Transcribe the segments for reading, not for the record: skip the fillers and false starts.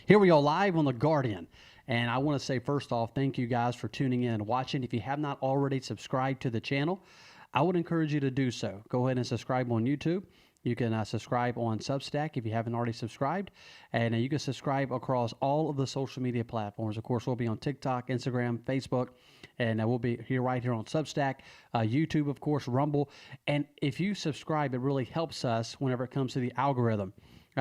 Here we are live on The Guardian. And I want to say, first off, thank you guys for tuning in and watching. If you have not already subscribed to the channel, I would encourage you to do so. Go ahead and subscribe on YouTube. You can subscribe on Substack if you haven't already subscribed. And you can subscribe across all of the social media platforms. Of course, we'll be on TikTok, Instagram, Facebook, and we'll be here right here on Substack, YouTube, of course, Rumble. And if you subscribe, it really helps us whenever it comes to the algorithm.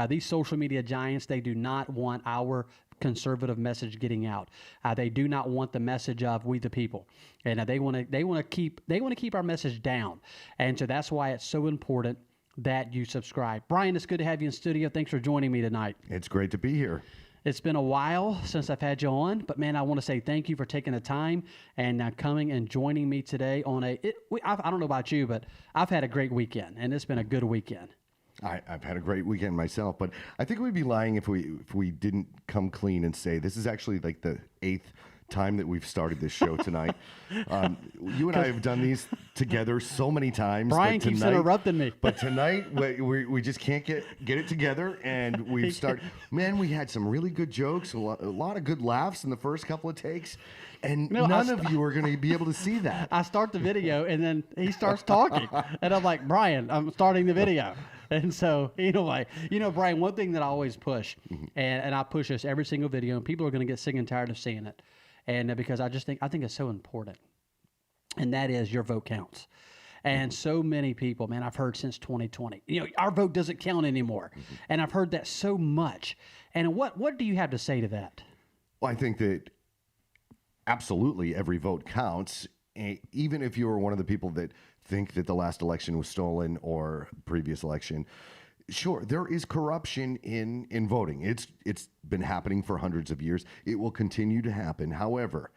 These social media giants, they do not want our conservative message getting out. They do not want the message of we the people, and they want to keep our message down. And so that's why it's so important that you subscribe. Brian, it's good to have you in studio. Thanks for joining me tonight. It's great to be here. It's been a while since I've had you on, but man, I want to say thank you for taking the time and coming and joining me today on I don't know about you, but I've had a great weekend, and it's been a good weekend. I've had a great weekend myself, but I think we'd be lying if we didn't come clean and say this is actually like the 8th time that we've started this show tonight. You and I have done these together so many times. Brian keeps interrupting me. But tonight we just can't get it together, and we've started. Man, we had some really good jokes, a lot of good laughs in the first couple of takes, and none of you are going to be able to see that. I start the video, and then he starts talking, and I'm like, Brian, I'm starting the video. And so, Brian, one thing that I always push, and I push this every single video, and people are going to get sick and tired of seeing it, and because I think it's so important, and that is your vote counts. And so many people, man, I've heard since 2020, our vote doesn't count anymore, and I've heard that so much. And what do you have to say to that? Well, I think that absolutely every vote counts, even if you are one of the people that think that the last election was stolen or previous election. Sure, there is corruption in voting. It's been happening for hundreds of years. It will continue to happen. However,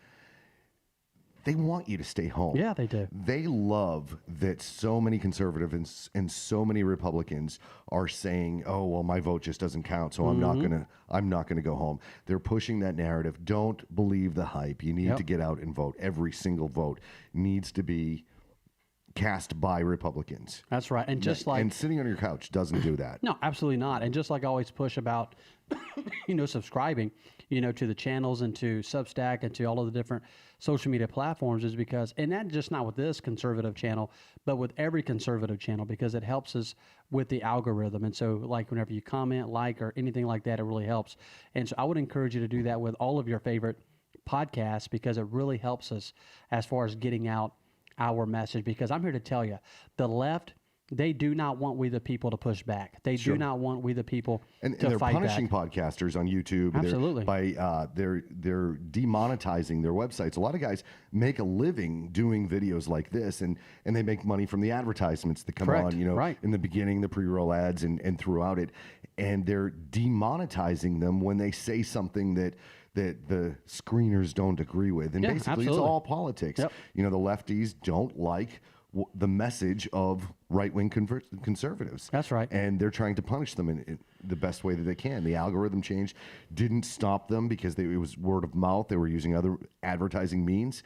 they want you to stay home. Yeah, they do. They love that so many conservatives and so many Republicans are saying, "Oh, well, my vote just doesn't count, so I'm not gonna go home." They're pushing that narrative. Don't believe the hype. You need to get out and vote. Every single vote needs to be cast by Republicans. That's right. And and sitting on your couch doesn't do that. No, absolutely not. And just like I always push about, subscribing, to the channels and to Substack and to all of the different social media platforms is because, and that's just not with this conservative channel, but with every conservative channel, because it helps us with the algorithm. And so like whenever you comment, like, or anything like that, it really helps. And so I would encourage you to do that with all of your favorite podcasts, because it really helps us as far as getting out our message. Because I'm here to tell you, the left, they do not want we the people to push back. They do not want we the people to fight back. And they're punishing podcasters on YouTube. Absolutely. They're demonetizing their websites. A lot of guys make a living doing videos like this, and they make money from the advertisements that come on, in the beginning, the pre-roll ads and throughout it. And they're demonetizing them when they say something that the screeners don't agree with. And basically, it's all politics. Yep. The lefties don't like the message of right-wing conservatives. That's right. And they're trying to punish them in the best way that they can. The algorithm change didn't stop them because it was word of mouth. They were using other advertising means.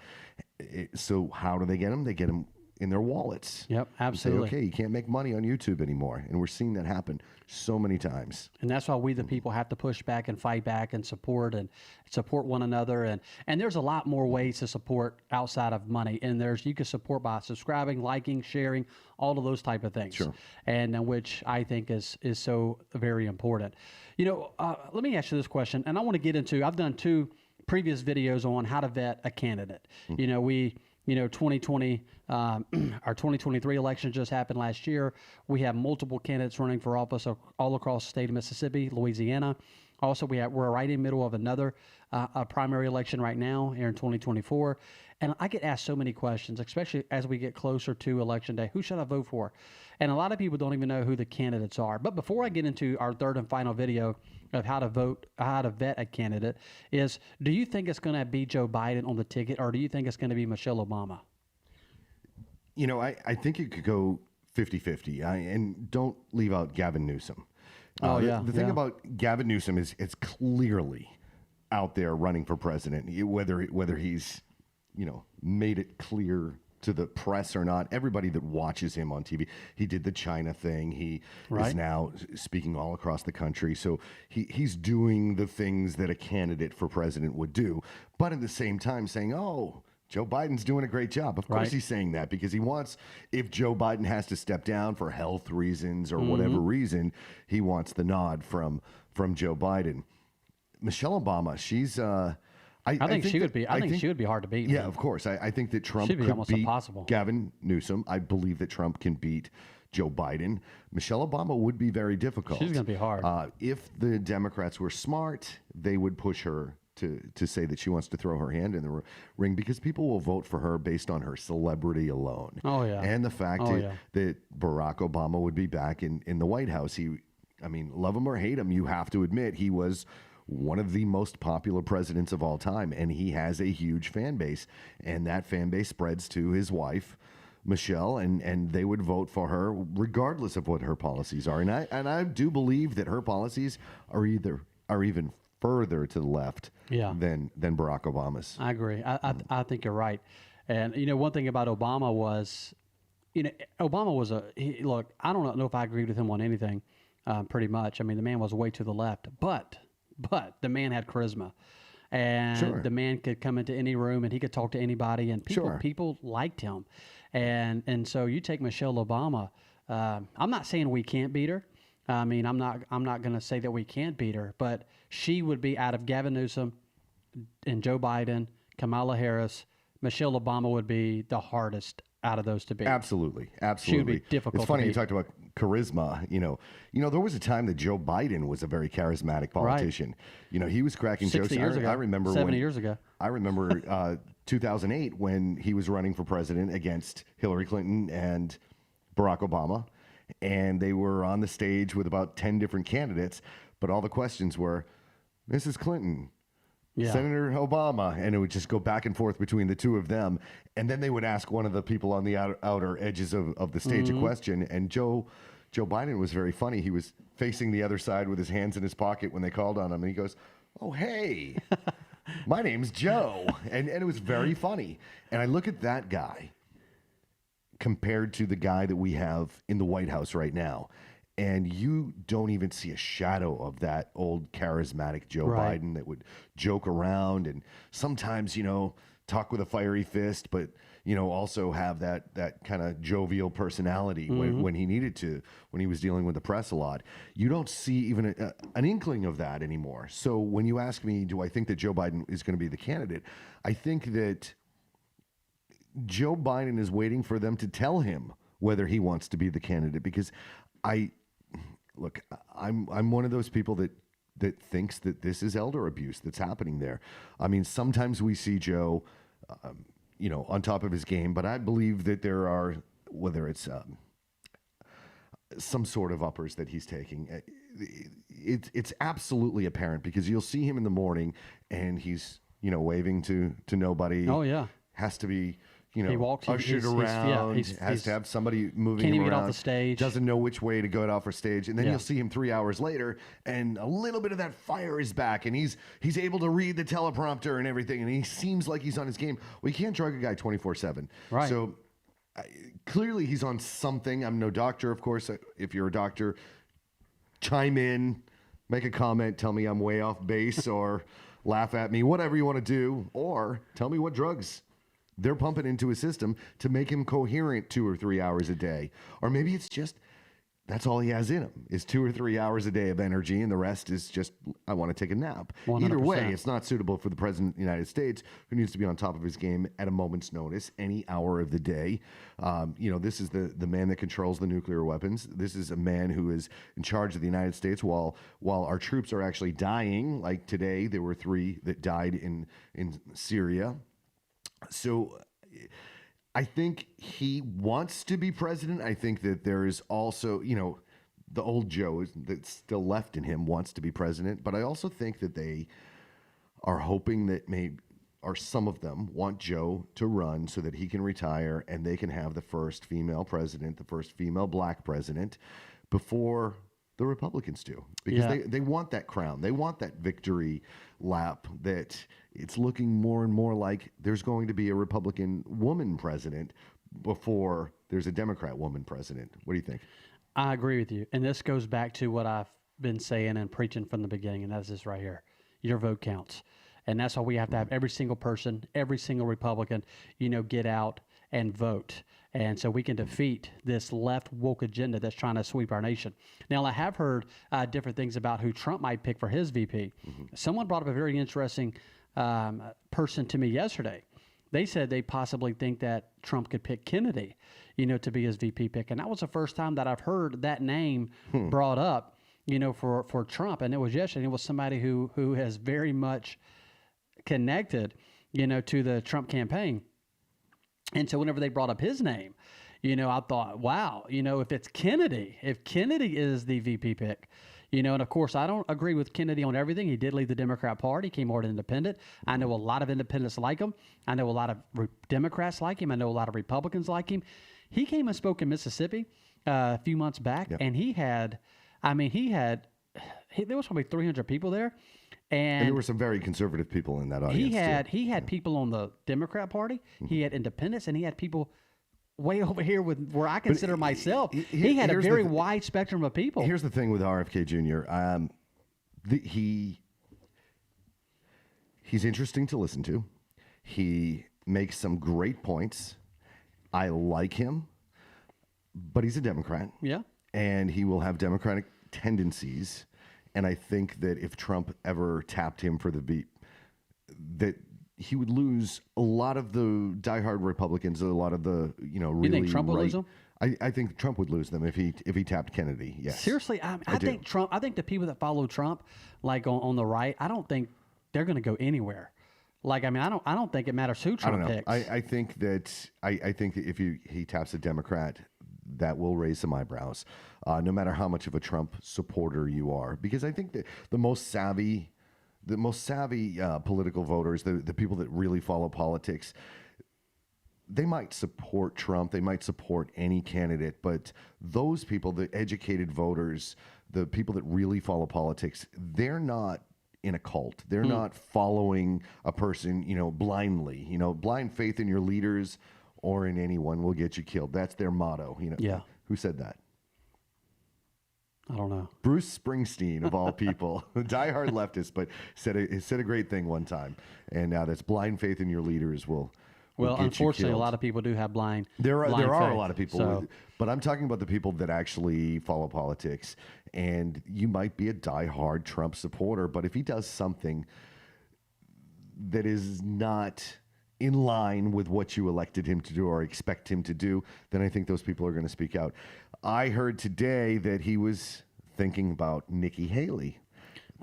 So how do they get them? They get them in their wallets. Yep, absolutely. Say, okay, you can't make money on YouTube anymore. And we're seeing that happen so many times. And that's why we the people have to push back and fight back and support one another. And there's a lot more ways to support outside of money. And you can support by subscribing, liking, sharing, all of those type of things. Sure. And which I think is so very important. Let me ask you this question. And I want to get into, I've done 2 previous videos on how to vet a candidate. 2020, our 2023 election just happened last year. We have multiple candidates running for office all across the state of Mississippi, Louisiana. Also, we're right in the middle of another primary election right now here in 2024. And I get asked so many questions, especially as we get closer to election day. Who should I vote for? And a lot of people don't even know who the candidates are. But before I get into our third and final video of how to vet a candidate, do you think it's going to be Joe Biden on the ticket, or do you think it's going to be Michelle Obama? I think it could go 50-50. And don't leave out Gavin Newsom. The thing about Gavin Newsom is it's clearly out there running for president, whether he's made it clear to the press or not, everybody that watches him on TV, he did the China thing. He Right. is now speaking all across the country. So he's doing the things that a candidate for president would do, but at the same time saying, oh, Joe Biden's doing a great job. Of course Right. he's saying that because he wants, if Joe Biden has to step down for health reasons or whatever reason, he wants the nod from Joe Biden. Michelle Obama, she's I think she would be. I think she would be hard to beat. yeah, man. of course. I think that Trump She'd be could almost beat impossible. Gavin Newsom. I believe that Trump can beat Joe Biden. Michelle Obama would be very difficult. She's going to be hard. If the Democrats were smart, they would push her to say that she wants to throw her hand in the ring because people will vote for her based on her celebrity alone. Oh, yeah. And the fact Oh, yeah. that Barack Obama would be back in the White House. I mean, love him or hate him, you have to admit he was one of the most popular presidents of all time, and he has a huge fan base, and that fan base spreads to his wife, Michelle, and they would vote for her regardless of what her policies are. And I do believe that her policies are even further to the left Yeah. than Barack Obama's. I agree. I think you're right. And one thing about Obama was, Obama was look. I don't know if I agreed with him on anything. Pretty much. I mean, the man was way to the left, but the man had charisma, and Sure. the man could come into any room and he could talk to anybody, and Sure. people liked him. And so you take Michelle Obama. I'm not saying we can't beat her. I mean, I'm not going to say that we can't beat her, but she would be out of Gavin Newsom and Joe Biden, Kamala Harris. Michelle Obama would be the hardest out of those to beat. Absolutely. She would be difficult It's funny to you beat. talked about charisma. There was a time that Joe Biden was a very charismatic politician. He was cracking 60 jokes. years ago. I remember 70 years ago. I remember 2008 when he was running for president against Hillary Clinton and Barack Obama, and they were on the stage with about 10 different candidates, but all the questions were, Mrs. Clinton, Yeah. Senator Obama, and it would just go back and forth between the two of them. And then they would ask one of the people on the outer edges of the stage a question. And Joe Biden was very funny. He was facing the other side with his hands in his pocket when they called on him. And he goes, oh, hey, my name's Joe. And it was very funny. And I look at that guy compared to the guy that we have in the White House right now. And you don't even see a shadow of that old charismatic Joe Right. Biden that would joke around and sometimes, talk with a fiery fist, but, also have that kind of jovial personality when he needed to, when he was dealing with the press a lot. You don't see even an inkling of that anymore. So when you ask me, do I think that Joe Biden is going to be the candidate? I think that Joe Biden is waiting for them to tell him whether he wants to be the candidate because I'm one of those people that thinks that this is elder abuse that's happening there. I mean, sometimes we see Joe, on top of his game, but I believe that there are, whether it's some sort of uppers that he's taking, it's absolutely apparent because you'll see him in the morning and he's, waving to nobody. Oh, yeah. Has to be, He walks, ushered around, has to have somebody moving can't him even get off around, the stage. doesn't know which way to go off for stage, and then Yeah. you'll see him 3 hours later, and a little bit of that fire is back, and he's able to read the teleprompter and everything, and he seems like he's on his game. Well, you can't drug a guy 24/7. Right. So clearly he's on something. I'm no doctor, of course. If you're a doctor, chime in, make a comment, tell me I'm way off base, or laugh at me, whatever you want to do, or tell me what drugs they're pumping into his system to make him coherent 2 or 3 hours a day. Or maybe it's just that's all he has in him is 2 or 3 hours a day of energy, and the rest is just, I want to take a nap. 100%. Either way, it's not suitable for the president of the United States, who needs to be on top of his game at a moment's notice, any hour of the day. This is the man that controls the nuclear weapons. This is a man who is in charge of the United States while our troops are actually dying. Like today, there were 3 that died in Syria. So I think he wants to be president. I think that there is also, the old Joe that's still left in him wants to be president. But I also think that they are hoping that some of them want Joe to run so that he can retire and they can have the first female president, the first female black president before the Republicans do. Because Yeah. they want that crown. They want that victory lap that it's looking more and more like there's going to be a Republican woman president before there's a Democrat woman president. What do you think? I agree with you. And this goes back to what I've been saying and preaching from the beginning, and that's this right here. Your vote counts. And that's why we have to have every single person, every single Republican, get out and vote. And so we can defeat this left woke agenda that's trying to sweep our nation. Now, I have heard different things about who Trump might pick for his VP. Someone brought up a very interesting person to me yesterday. They said they possibly think that Trump could pick Kennedy, to be his VP pick. And that was the first time that I've heard that name brought up, for Trump. And it was yesterday. It was somebody who has very much connected, to the Trump campaign. And so whenever they brought up his name, I thought, wow, if it's Kennedy, if Kennedy is the VP pick, and of course, I don't agree with Kennedy on everything. He did leave the Democrat Party, came more independent. I know a lot of independents like him. I know a lot of Democrats like him. I know a lot of Republicans like him. He came and spoke in Mississippi a few months back, and there was probably 300 people there. And there were some very conservative people in that audience. He had people on the Democrat Party. He had independents, and he had people way over here with where I consider myself. He had a very wide spectrum of people. Here's the thing with RFK Jr. He's interesting to listen to. He makes some great points. I like him, but he's a Democrat. Yeah. And he will have Democratic tendencies. And I think that if Trump ever tapped him for the beat, that he would lose a lot of the diehard Republicans, a lot of the really. You think Trump would lose them? I think Trump would lose them if he tapped Kennedy. Yes. Seriously, I think Trump. I think the people that follow Trump, like on the right, I don't think they're going to go anywhere. I don't think it matters who Trump picks. I think that if he taps a Democrat, that will raise some eyebrows, no matter how much of a Trump supporter you are. Because I think that the most savvy political voters, the people that really follow politics, they might support Trump, they might support any candidate, but those people, the educated voters, the people that really follow politics, they're not in a cult. They're not following a person, blindly. Blind faith in your leaders or in anyone will get you killed. That's their motto. Yeah. Who said that? I don't know. Bruce Springsteen, of all people, a diehard leftist, but said a great thing one time. And now that's blind faith in your leaders will Well, get you unfortunately, a killed. lot of people do have blind. There are faith, a lot of people, so- but I'm talking about the people that actually follow politics. And you might be a diehard Trump supporter, but if he does something that is not in line with what you elected him to do or expect him to do, then I think those people are going to speak out. I heard today that he was thinking about Nikki Haley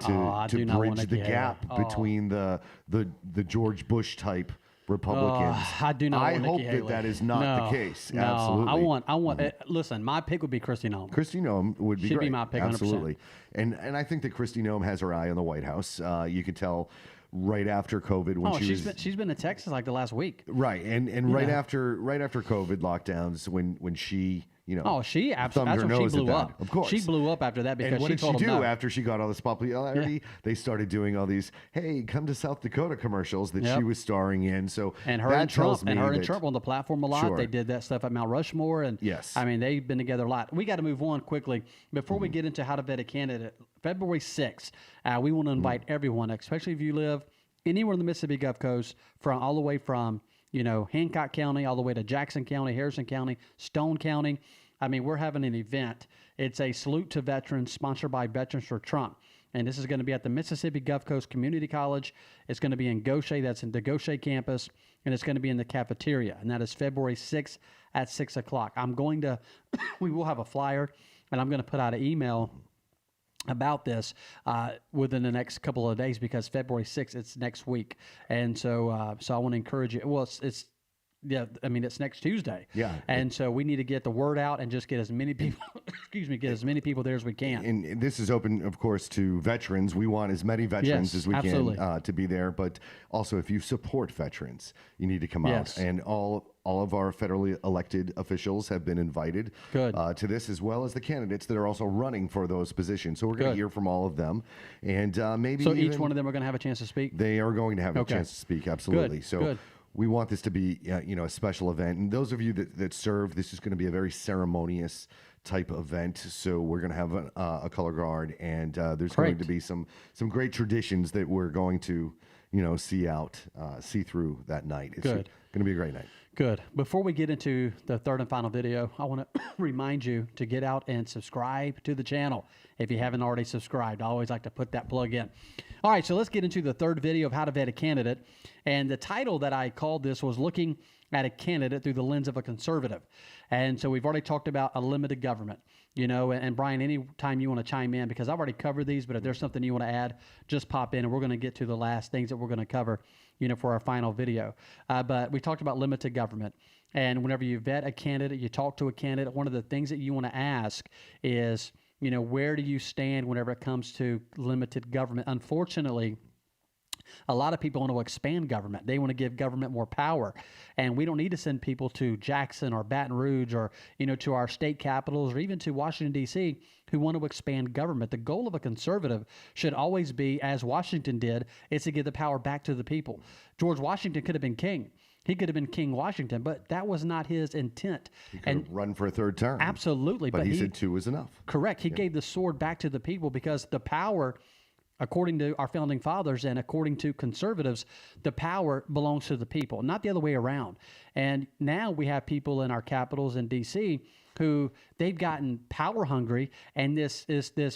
to do not want bridge Nikki the gap Haley. between the George Bush type Republicans. I do not I want hope Nikki that Haley. that is not the case. No, Absolutely. I want. Listen, my pick would be Kristi Noem. Kristi Noem would be Should be great. my pick, 100%. Absolutely. And I think that Kristi Noem has her eye on the White House. You could tell right after COVID when she's been to Texas like the last week. right and right after COVID lockdowns when she She thumbed her absolutely nose she at blew that. up. Of course, she blew up after that because and what she did she told do them no. after she got all this popularity? They started doing all these, hey, come to South Dakota commercials that Yep. she was starring in. So And her that and tells Trump me and her and that- Trump on the platform a lot. Sure. They did that stuff at Mount Rushmore, and Yes. I mean they've been together a lot. We got to move on quickly before we get into how to vet a candidate. February 6th, we want to invite everyone, especially if you live anywhere in the Mississippi Gulf Coast, from all the way from Hancock County all the way to Jackson County, Harrison County, Stone County. I mean, we're having an event. It's a salute to veterans sponsored by Veterans for Trump. And this is going to be at the Mississippi Gulf Coast Community College. It's going to be in Gaucher. That's in the Gaucher campus. And it's going to be in the cafeteria. And that is February 6th at 6 o'clock. We will have a flyer, and I'm going to put out an email about this within the next couple of days, because February 6th, it's next week. And so I want to encourage you. Well, it's next Tuesday. Yeah. And so we need to get the word out and just get as many people, get as many people there as we can. And this is open, of course, to veterans. We want as many veterans Yes, as we absolutely. can to be there. But also, if you support veterans, you need to come Yes. out. And all of our federally elected officials have been invited Good. To this, as well as the candidates that are also running for those positions. So we're going to Good. hear from all of them. And maybe So each even one of them are going to have a chance to speak? they are going to have Okay. a chance to speak. Absolutely. Good, So good. We want this to be, a special event. And those of you that serve, this is going to be a very ceremonious type event. So we're going to have a color guard, and there's going to be some great traditions that we're going to, see through that night. It's going to be a great night. Good. Before we get into the third and final video, I want to remind you to get out and subscribe to the channel if you haven't already subscribed. I always like to put that plug in. All right, so let's get into the third video of how to vet a candidate. And the title that I called this was Looking at a Candidate Through the Lens of a Conservative. And so we've already talked about a limited government, and Brian, anytime you want to chime in, because I've already covered these, but if there's something you want to add, just pop in and we're going to get to the last things that we're going to cover, for our final video. But we talked about limited government. And whenever you vet a candidate, you talk to a candidate, one of the things that you want to ask is, where do you stand whenever it comes to limited government? Unfortunately, a lot of people want to expand government. They want to give government more power. And we don't need to send people to Jackson or Baton Rouge or, to our state capitals or even to Washington, D.C. who want to expand government. The goal of a conservative should always be, as Washington did, is to give the power back to the people. George Washington could have been king. He could have been King Washington, but that was not his intent. He could have run for a third term. Absolutely. But he said 2 was enough. Correct. He gave the sword back to the people because the power, according to our founding fathers and according to conservatives, the power belongs to the people, not the other way around. And now we have people in our capitals in D.C. who they've gotten power hungry, and this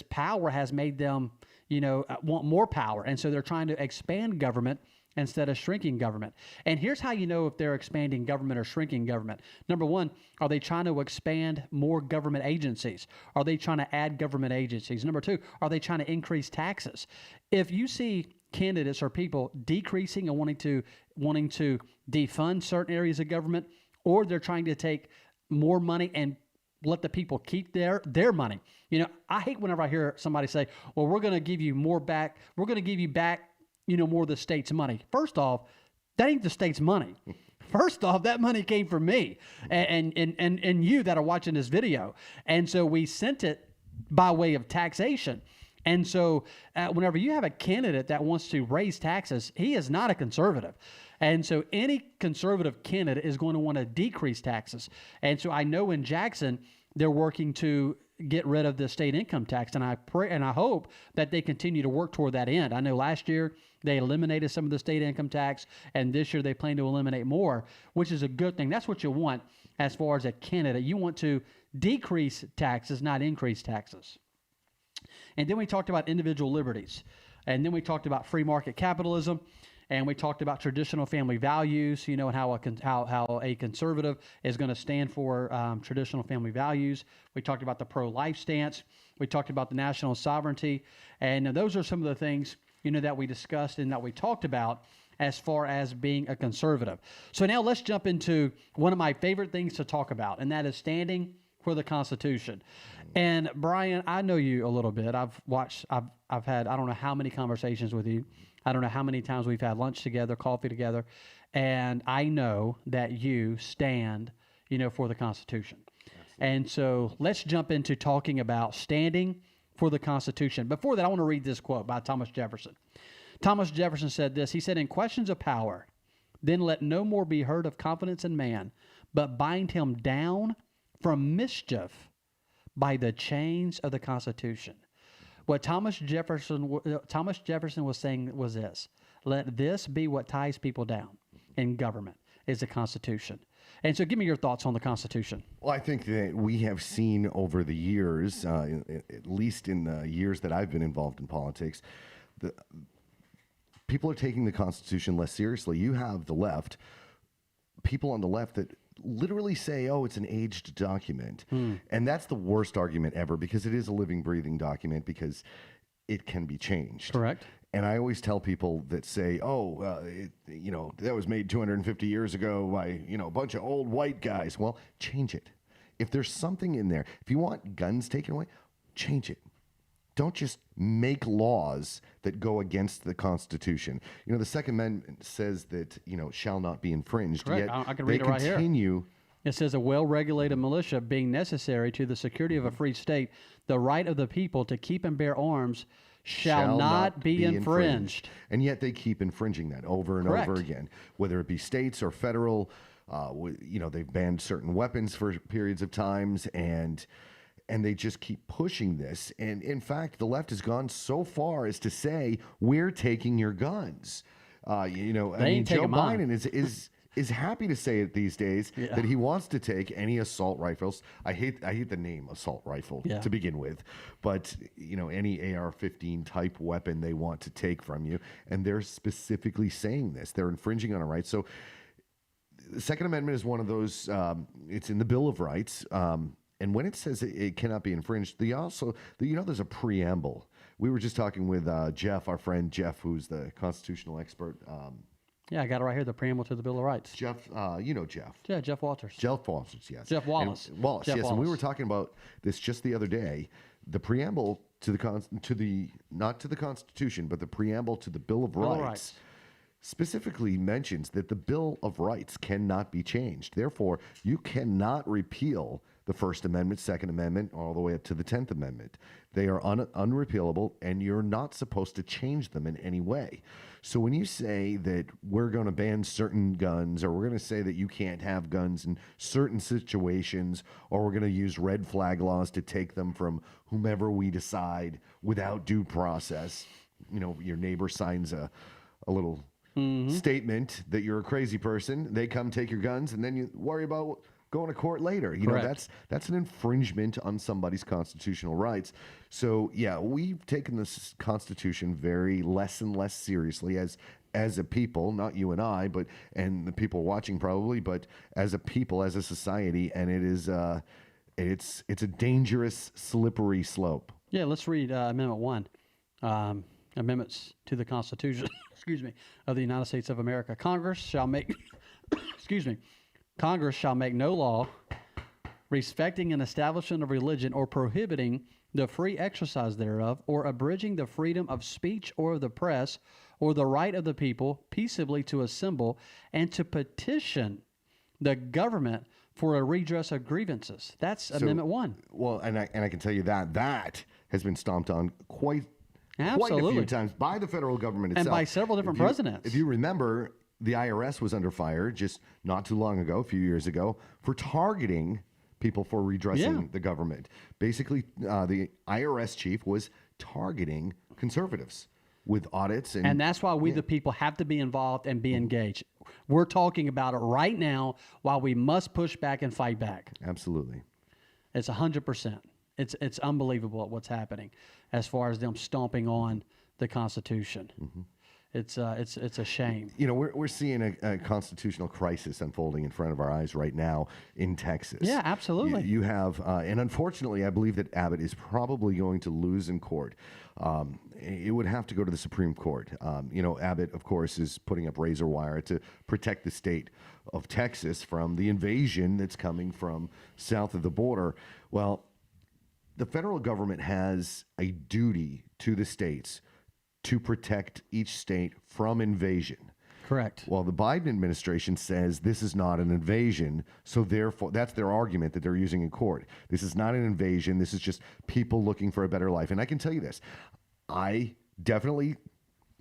power has made them, want more power. And so they're trying to expand government instead of shrinking government. And here's how you know if they're expanding government or shrinking government. Number one, are they trying to expand more government agencies? Are they trying to add government agencies? Number two, are they trying to increase taxes? If you see candidates or people decreasing and wanting to defund certain areas of government, or they're trying to take more money and let the people keep their money. I hate whenever I hear somebody say, well, we're going to give you more back. We're going to give you back more of the state's money. First off, that ain't the state's money. First off, that money came from me and you that are watching this video. And so we sent it by way of taxation. And so whenever you have a candidate that wants to raise taxes, he is not a conservative. And so any conservative candidate is going to want to decrease taxes. And so I know in Jackson, they're working to get rid of the state income tax. And I pray and I hope that they continue to work toward that end. I know last year they eliminated some of the state income tax, and this year they plan to eliminate more, which is a good thing. That's what you want as far as a candidate. You want to decrease taxes, not increase taxes. And then we talked about individual liberties. And then we talked about free market capitalism. And we talked about traditional family values, and how a conservative is going to stand for traditional family values. We talked about the pro-life stance. We talked about the national sovereignty. And those are some of the things, that we discussed and that we talked about as far as being a conservative. So now let's jump into one of my favorite things to talk about, and that is standing for the Constitution. And Brian, I know you a little bit. I've had, I don't know how many conversations with you. I don't know how many times we've had lunch together, coffee together, and I know that you stand, for the Constitution. Absolutely. And so let's jump into talking about standing for the Constitution. Before that, I want to read this quote by Thomas Jefferson. Thomas Jefferson said this. He said, "In questions of power, then let no more be heard of confidence in man, but bind him down from mischief by the chains of the Constitution." What Thomas Jefferson was saying was this: let this be what ties people down in government, is the Constitution. And so give me your thoughts on the Constitution. Well, I think that we have seen over the years, at least in the years that I've been involved in politics, people are taking the Constitution less seriously. You have the left, people on the left that literally say, oh, it's an aged document. And that's the worst argument ever, because it is a living, breathing document, because it can be changed. Correct. And I always tell people that say, oh, that was made 250 years ago by, a bunch of old white guys. Well, change it. If there's something in there, if you want guns taken away, change it. Don't just make laws that go against the Constitution. The Second Amendment says that, shall not be infringed. Correct. Yet I can read it right here. It says, a well-regulated militia being necessary to the security of a free state, the right of the people to keep and bear arms shall not be infringed. And yet they keep infringing that over and Correct. over again, whether it be states or federal. They've banned certain weapons for periods of times, and they just keep pushing this. And in fact, the left has gone so far as to say we're taking your guns. ain't Joe taking mine. Biden is happy to say it these days that he wants to take any assault rifles. I hate the name assault rifle to begin with, but any AR-15 type weapon they want to take from you, and they're specifically saying this. They're infringing on a right. So the Second Amendment is one of those. It's in the Bill of Rights, and when it says it cannot be infringed, there's a preamble. We were just talking with Jeff, our friend Jeff, who's the constitutional expert. Yeah, I got it right here, the preamble to the Bill of Rights. Jeff, Jeff. Yeah, Jeff Walters. Jeff Walters, yes. Jeff Wallace. And Wallace, Jeff yes. And we Wallace. were talking about this just the other day. The preamble to not to the Constitution, but the preamble to the Bill of Bill of Rights Rights. specifically mentions that the Bill of Rights cannot be changed. Therefore, you cannot repeal the First Amendment, Second Amendment, all the way up to the 10th Amendment. They are unrepealable, and you're not supposed to change them in any way. So when you say that we're going to ban certain guns, or we're going to say that you can't have guns in certain situations, or we're going to use red flag laws to take them from whomever we decide without due process, your neighbor signs a little statement that you're a crazy person, they come take your guns, and then you worry about going to court later. That's an infringement on somebody's constitutional rights. So yeah, we've taken this Constitution very less and less seriously as a people, not you and I, and the people watching probably, but as a people, as a society, and it is it's a dangerous, slippery slope. Yeah, let's read Amendment 1. Amendments to the Constitution, of the United States of America. Congress shall make, Congress shall make no law respecting an establishment of religion or prohibiting the free exercise thereof, or abridging the freedom of speech or of the press, or the right of the people peaceably to assemble and to petition the government for a redress of grievances. That's Amendment 1. Well, and I can tell you that has been stomped on quite a Absolutely. few times by the federal government itself. And by several different presidents. If you remember, the IRS was under fire just not too long ago, a few years ago, for targeting people for redressing the government. Basically, the IRS chief was targeting conservatives with audits. And that's why we, the people, have to be involved and be engaged. We're talking about it right now, while we must push back and fight back. Absolutely. It's 100%. It's unbelievable at what's happening as far as them stomping on the Constitution. It's a shame. We're seeing a constitutional crisis unfolding in front of our eyes right now in Texas. Yeah, absolutely. You have, and unfortunately, I believe that Abbott is probably going to lose in court. It would have to go to the Supreme Court. Abbott, of course, is putting up razor wire to protect the state of Texas from the invasion that's coming from south of the border. Well, the federal government has a duty to the states to protect each state from invasion. Correct. Well, the Biden administration says this is not an invasion, so therefore that's their argument that they're using in court. This is not an invasion. This is just people looking for a better life. And I can tell you this, I definitely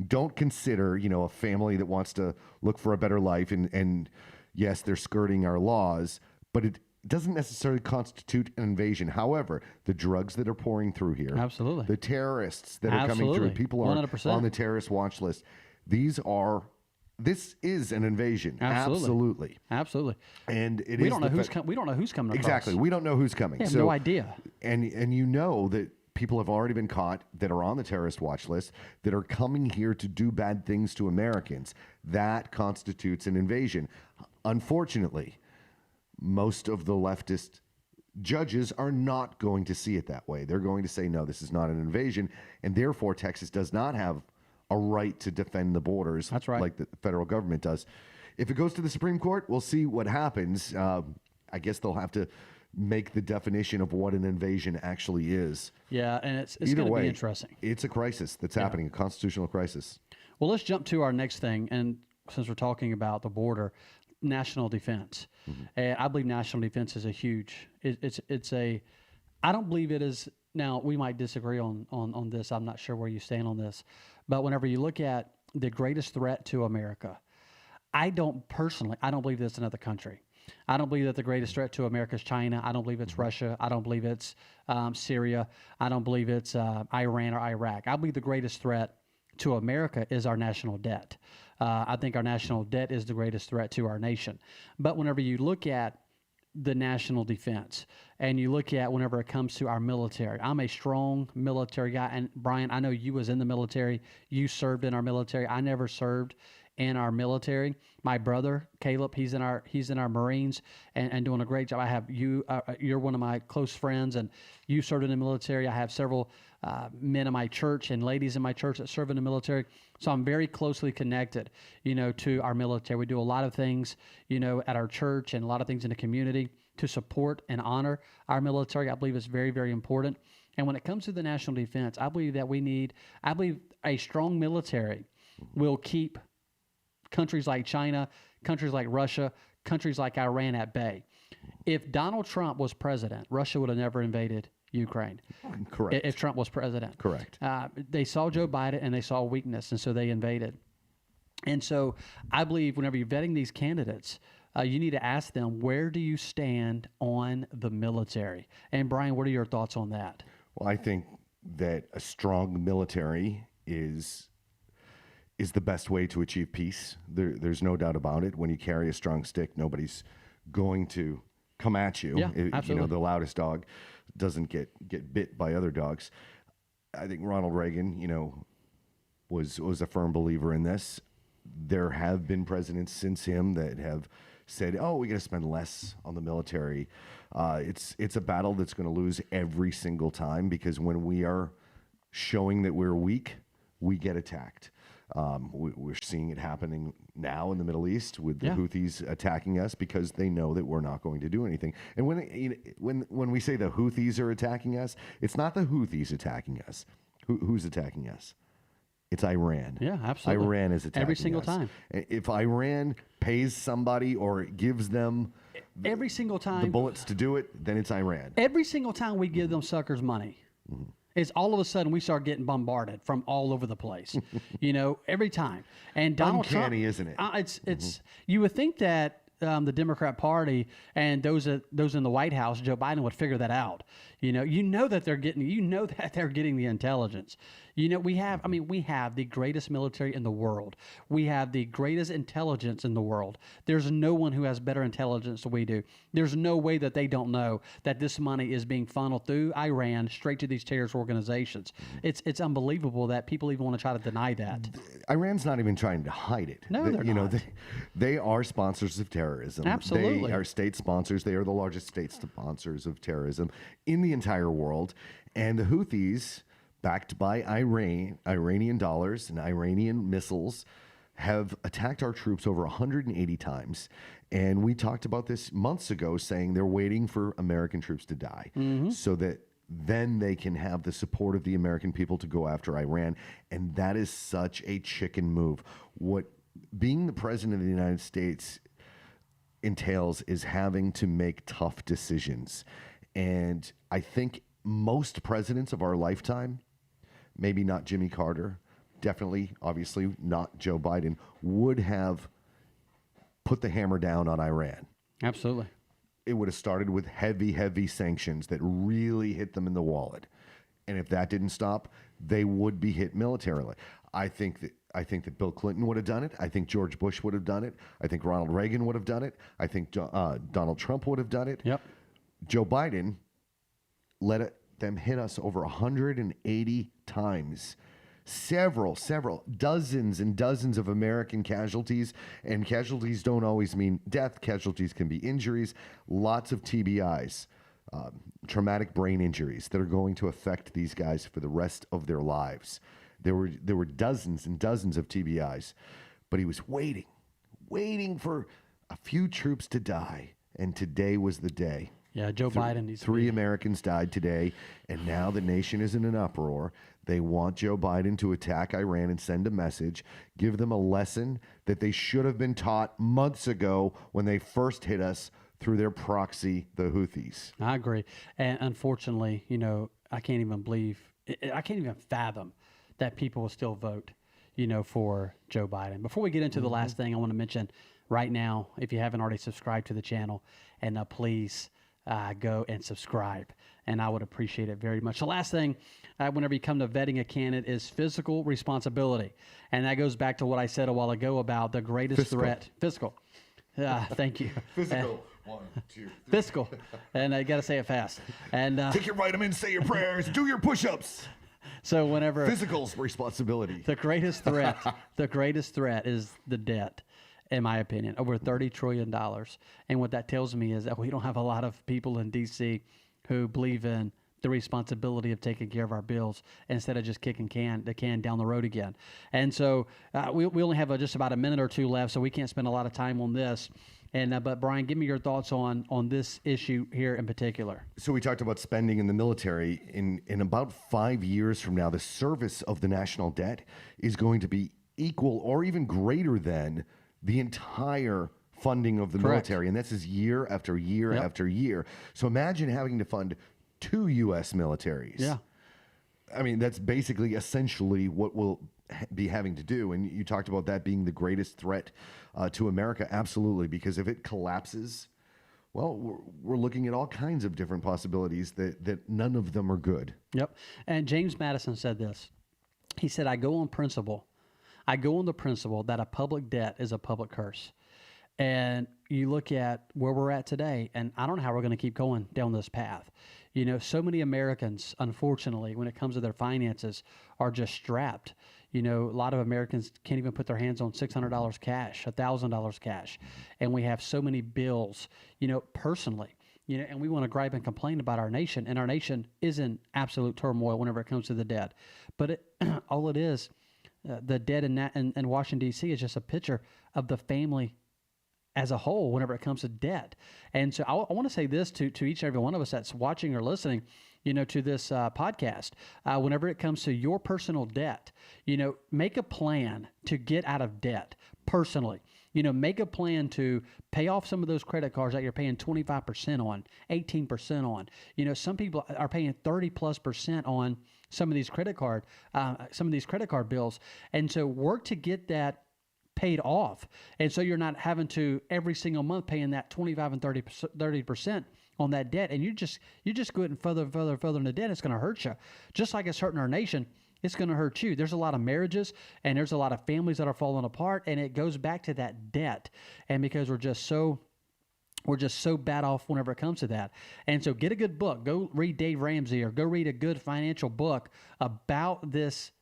don't consider, a family that wants to look for a better life, and yes, they're skirting our laws, but it doesn't necessarily constitute an invasion. However, the drugs that are pouring through here, Absolutely. the terrorists that are coming through, Absolutely. people are 100%. on the terrorist watch list. This is an invasion. Absolutely. Absolutely. And We don't know who's coming across. Exactly. We don't know who's coming. We have no idea. And that people have already been caught that are on the terrorist watch list that are coming here to do bad things to Americans. That constitutes an invasion. Unfortunately, most of the leftist judges are not going to see it that way. They're going to say, no, this is not an invasion, and therefore Texas does not have a right to defend the borders. That's right. Like the federal government does. If it goes to the Supreme Court, we'll see what happens. I guess they'll have to make the definition of what an invasion actually is. Yeah, and it's Either going to way, be interesting. It's a crisis that's happening, a constitutional crisis. Well, let's jump to our next thing, and since we're talking about the border, national defense. And I believe national defense is a huge. I don't believe it is now we might disagree on this. I'm not sure where you stand on this, but whenever you look at the greatest threat to America, I don't believe that's another country. I don't believe that the greatest threat to America is China. I don't believe it's Russia. I don't believe it's Syria. I don't believe it's Iran or Iraq. I believe the greatest threat to America is our national debt. I think our national debt is the greatest threat to our nation. But whenever you look at the national defense and you look at whenever it comes to our military, I'm a strong military guy. And Brian, I know you was in the military. You served in our military. I never served in our military. My brother Caleb, he's in our Marines and doing a great job. I have you. You're one of my close friends, and you served in the military. I have several men in my church and ladies in my church that serve in the military. So I'm very closely connected, to our military. We do a lot of things, at our church and a lot of things in the community to support and honor our military. I believe it's very, very important. And when it comes to the national defense, I believe a strong military will keep countries like China, countries like Russia, countries like Iran at bay. If Donald Trump was president, Russia would have never invaded Ukraine. Correct. If Trump was president. Correct. They saw Joe Biden and they saw weakness, and so they invaded. And so I believe whenever you're vetting these candidates, you need to ask them, where do you stand on the military? And Brian, what are your thoughts on that? Well, I think that a strong military is the best way to achieve peace. There's no doubt about it. When you carry a strong stick, nobody's going to come at you. Yeah, absolutely. The loudest dog doesn't get bit by other dogs. I think Ronald Reagan, was a firm believer in this. There have been presidents since him that have said, "Oh, we got to spend less on the military." It's a battle that's going to lose every single time, because when we are showing that we're weak, we get attacked. We're seeing it happening now in the Middle East with the Houthis attacking us because they know that we're not going to do anything. And when we say the Houthis are attacking us, it's not the Houthis attacking us. Who's attacking us? It's Iran. Yeah, absolutely. Iran is attacking every single us. time. If Iran pays somebody or gives them Every single the time. bullets to do it, then it's Iran. Every single time we give them suckers money, it's all of a sudden we start getting bombarded from all over the place. Every time. And Donald Uncanny, Trump, isn't it? It's you would think that the Democrat Party and those in the White House, Joe Biden, would figure that out. That they're getting the intelligence. We have the greatest military in the world. We have the greatest intelligence in the world. There's no one who has better intelligence than we do. There's no way that they don't know that this money is being funneled through Iran straight to these terrorist organizations. It's unbelievable that people even want to try to deny that. Iran's not even trying to hide it. No, they're not. They are sponsors of terrorism. Absolutely. They are state sponsors. They are the largest state sponsors of terrorism in the entire world. And the Houthis, backed by Iranian dollars and Iranian missiles, have attacked our troops over 180 times. And we talked about this months ago, saying they're waiting for American troops to die so that then they can have the support of the American people to go after Iran. And that is such a chicken move. What being the president of the United States entails is having to make tough decisions. And I think most presidents of our lifetime, maybe not Jimmy Carter, definitely, obviously not Joe Biden, would have put the hammer down on Iran. Absolutely. It would have started with heavy, heavy sanctions that really hit them in the wallet. And if that didn't stop, they would be hit militarily. I think that Bill Clinton would have done it. I think George Bush would have done it. I think Ronald Reagan would have done it. I think Donald Trump would have done it. Yep. Joe Biden let them hit us over 180 times. Several, dozens and dozens of American casualties. And casualties don't always mean death. Casualties can be injuries. Lots of TBIs, traumatic brain injuries that are going to affect these guys for the rest of their lives. There were dozens and dozens of TBIs. But he was waiting for a few troops to die. And today was the day. Yeah, Joe Biden needs Three Americans died today, and now the nation is in an uproar. They want Joe Biden to attack Iran and send a message, give them a lesson that they should have been taught months ago when they first hit us through their proxy, the Houthis. I agree. And unfortunately, I can't even believe, I can't even fathom that people will still vote, for Joe Biden. Before we get into the last thing, I want to mention right now, if you haven't already subscribed to the channel, and please go and subscribe, and I would appreciate it very much. The last thing, whenever you come to vetting a candidate, is physical responsibility, and that goes back to what I said a while ago about the greatest threat. Fiscal. Thank you. Physical. 1, 2, 3. Fiscal, and I got to say it fast. And Take your vitamins, say your prayers, do your push-ups. so whenever Physical responsibility. the greatest threat is the debt, in my opinion, over $30 trillion. And what that tells me is that we don't have a lot of people in D.C. who believe in the responsibility of taking care of our bills instead of just kicking the can down the road again. And so we only have just about a minute or two left, so we can't spend a lot of time on this. And but Brian, give me your thoughts on this issue here in particular. So we talked about spending in the military. In about 5 years from now, the service of the national debt is going to be equal or even greater than the entire funding of the Correct. military. And this is year after year Yep. after year. So imagine having to fund 2 U.S. militaries. Yeah. I mean, that's basically essentially what we'll be having to do. And you talked about that being the greatest threat to America. Absolutely. Because if it collapses, well, we're looking at all kinds of different possibilities that none of them are good. Yep. And James Madison said this. He said, I go on the principle that a public debt is a public curse. And you look at where we're at today, and I don't know how we're going to keep going down this path. So many Americans, unfortunately, when it comes to their finances, are just strapped. A lot of Americans can't even put their hands on $600 cash, $1,000 cash. And we have so many bills, personally. And we want to gripe and complain about our nation, and our nation is in absolute turmoil whenever it comes to the debt. But all it is, the debt in Washington, D.C. is just a picture of the family as a whole whenever it comes to debt. And so I want to say this to each and every one of us that's watching or listening, to this podcast. Whenever it comes to your personal debt, make a plan to get out of debt personally. Make a plan to pay off some of those credit cards that you're paying 25% on, 18% on. Some people are paying 30+% on some of these credit card bills. And so work to get that paid off. And so you're not having to every single month paying that 25 and 30% on that debt. And you just go further into debt. It's going to hurt you. Just like it's hurting our nation, it's going to hurt you. There's a lot of marriages and there's a lot of families that are falling apart, and it goes back to that debt. And because we're just so bad off whenever it comes to that. And so get a good book. Go read Dave Ramsey, or go read a good financial book about this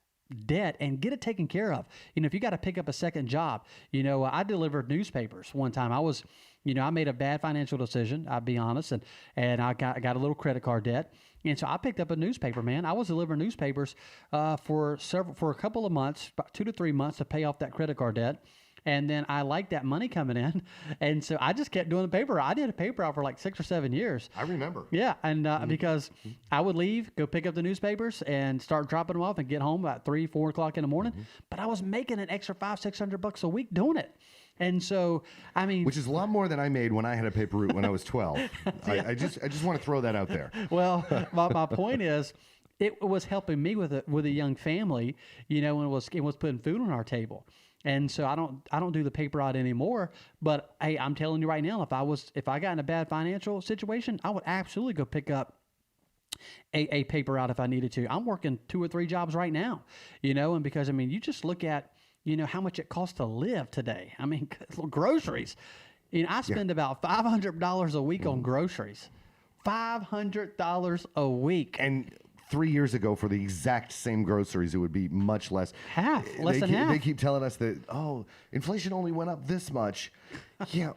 debt and get it taken care of. If you got to pick up a second job, I delivered newspapers one time. I made a bad financial decision, I'll be honest, and I got a little credit card debt. And so I picked up a newspaper, man. I was delivering newspapers for a couple of months, about 2 to 3 months, to pay off that credit card debt. And then I liked that money coming in. And so I just kept doing the paper. I did a paper out for like 6 or 7 years. I remember. Yeah. And because I would leave, go pick up the newspapers and start dropping them off and get home about 3, 4 o'clock in the morning. But I was making an extra $500-$600 a week doing it. And so, I mean, Which is a lot more than I made when I had a paper route when I was 12. I just want to throw that out there. well, my point is, it was helping me with a young family, and it was putting food on our table. And so I don't do the paper out anymore. But hey, I'm telling you right now, if I got in a bad financial situation, I would absolutely go pick up a paper out if I needed to. I'm working 2 or 3 jobs right now, and because you just look at how much it costs to live today. Groceries. I spend about $500 a week on groceries. $500 a week. And 3 years ago, for the exact same groceries, it would be much less. Less than half. They keep telling us that, inflation only went up this much. Yeah,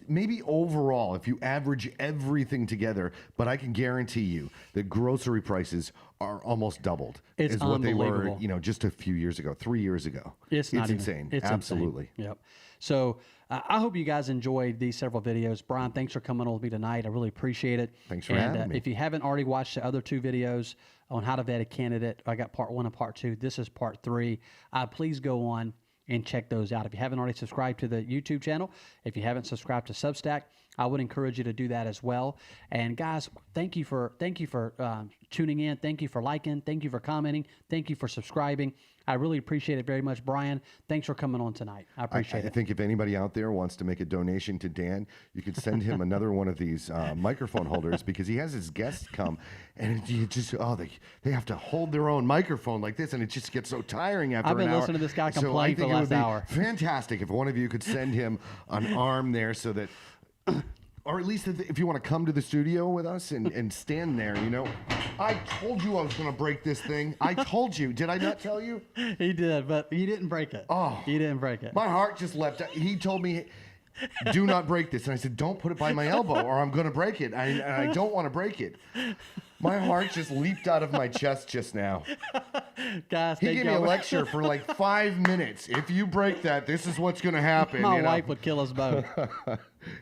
maybe overall, if you average everything together, but I can guarantee you that grocery prices are almost doubled. It's is what they were, unbelievable. Just a few years ago, 3 years ago. It's insane. It's Absolutely. Insane. Yep. So I hope you guys enjoyed these several videos. Brian, thanks for coming on with me tonight. I really appreciate it. Thanks for having me. If you haven't already watched the other 2 videos on how to vet a candidate, I got part 1 and part 2. This is part 3. Please go on and check those out. If you haven't already subscribed to the YouTube channel, if you haven't subscribed to Substack, I would encourage you to do that as well. And guys, thank you for tuning in. Thank you for liking. Thank you for commenting. Thank you for subscribing. I really appreciate it very much. Brian, thanks for coming on tonight. I appreciate I it. think if anybody out there wants to make a donation to Dan, you could send him another one of these microphone holders, because he has his guests come and you just, they have to hold their own microphone like this, and it just gets so tiring after I've been an hour. listening to this guy So complain I for think the it last would be hour. fantastic if one of you could send him an arm there, so that or at least if you want to come to the studio with us and stand there, I told you I was going to break this thing. I told you. Did I not tell you? He did, but you didn't break it. Oh. You didn't break it. My heart just leapt. He told me, do not break this. And I said, don't put it by my elbow or I'm going to break it. I don't want to break it. My heart just leaped out of my chest just now. Guys, He thank gave me a y'all. lecture for like 5 minutes. If you break that, this is what's going to happen. My wife would kill us both.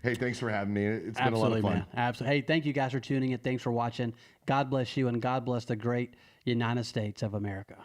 Hey, thanks for having me. It's been Absolutely, a lot of fun. man. Absolutely. Hey, thank you guys for tuning in. Thanks for watching. God bless you, and God bless the great United States of America.